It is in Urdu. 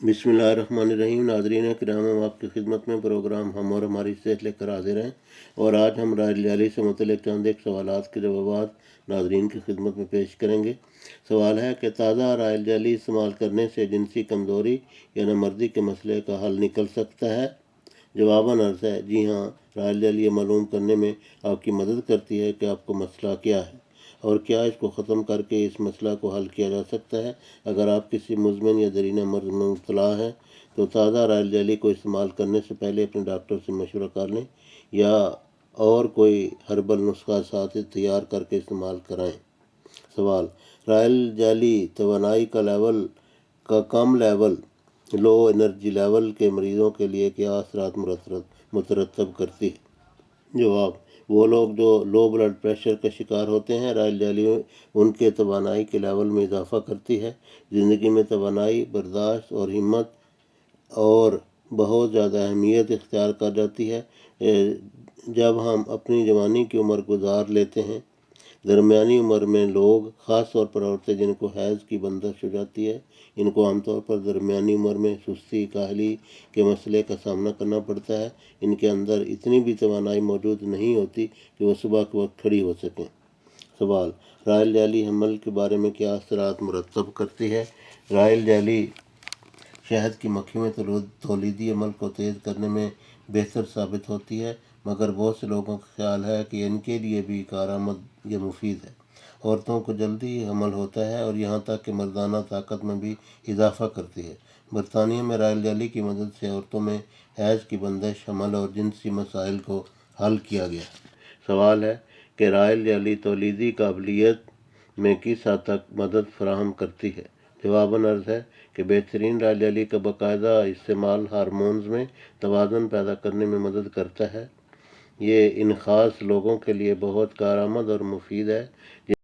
بسم اللہ الرحمن الرحیم۔ ناظرین کرام، ہم آپ کی خدمت میں پروگرام ہم اور ہماری صحت لے کر حاضر ہیں، اور آج ہم رائل جیلی سے متعلق چند ایک سوالات کے جوابات ناظرین کی خدمت میں پیش کریں گے۔ سوال ہے کہ تازہ رائل جیلی استعمال کرنے سے جنسی کمزوری یا نامردی کے مسئلے کا حل نکل سکتا ہے؟ جواباً عرض ہے جی ہاں، رائل جیلی یہ معلوم کرنے میں آپ کی مدد کرتی ہے کہ آپ کو مسئلہ کیا ہے اور کیا اس کو ختم کر کے اس مسئلہ کو حل کیا جا سکتا ہے۔ اگر آپ کسی مزمن یا دیرینہ مرض میں مبتلا ہیں تو تازہ رائل جیلی کو استعمال کرنے سے پہلے اپنے ڈاکٹر سے مشورہ کر لیں یا اور کوئی ہربل نسخہ ساتھ تیار کر کے استعمال کرائیں۔ سوال: رائل جیلی توانائی کا کم لیول لو انرجی لیول کے مریضوں کے لیے کیا اثرات مترتب کرتی ہے؟ جواب: وہ لوگ جو لو بلڈ پریشر کا شکار ہوتے ہیں، رائل جیلی ان کے توانائی کے لیول میں اضافہ کرتی ہے۔ زندگی میں توانائی، برداشت اور ہمت اور بہت زیادہ اہمیت اختیار کر جاتی ہے جب ہم اپنی جوانی کی عمر گزار لیتے ہیں۔ درمیانی عمر میں لوگ، خاص طور پر عورتیں جن کو حیض کی بندش ہو جاتی ہے، ان کو عام طور پر درمیانی عمر میں سستی، کاہلی کے مسئلے کا سامنا کرنا پڑتا ہے۔ ان کے اندر اتنی بھی توانائی موجود نہیں ہوتی کہ وہ صبح کے وقت کھڑی ہو سکیں۔ سوال: رائل جیلی حمل کے بارے میں کیا اثرات مرتب کرتی ہے؟ رائل جیلی شہد کی مکھیوں میں تولیدی عمل کو تیز کرنے میں بہتر ثابت ہوتی ہے، مگر بہت سے لوگوں کا خیال ہے کہ ان کے لیے بھی کارآمد یا مفید ہے۔ عورتوں کو جلدی حمل ہوتا ہے اور یہاں تک کہ مردانہ طاقت میں بھی اضافہ کرتی ہے۔ برطانیہ میں رائل جیلی کی مدد سے عورتوں میں حیض کی بندش، حمل اور جنسی مسائل کو حل کیا گیا۔ سوال ہے کہ رائل جیلی تولیدی قابلیت میں کس حد تک مدد فراہم کرتی ہے؟ جواباً عرض ہے کہ بہترین رائل جیلی کا باقاعدہ استعمال ہارمونز میں توازن پیدا کرنے میں مدد کرتا ہے۔ یہ ان خاص لوگوں کے لیے بہت کارآمد اور مفید ہے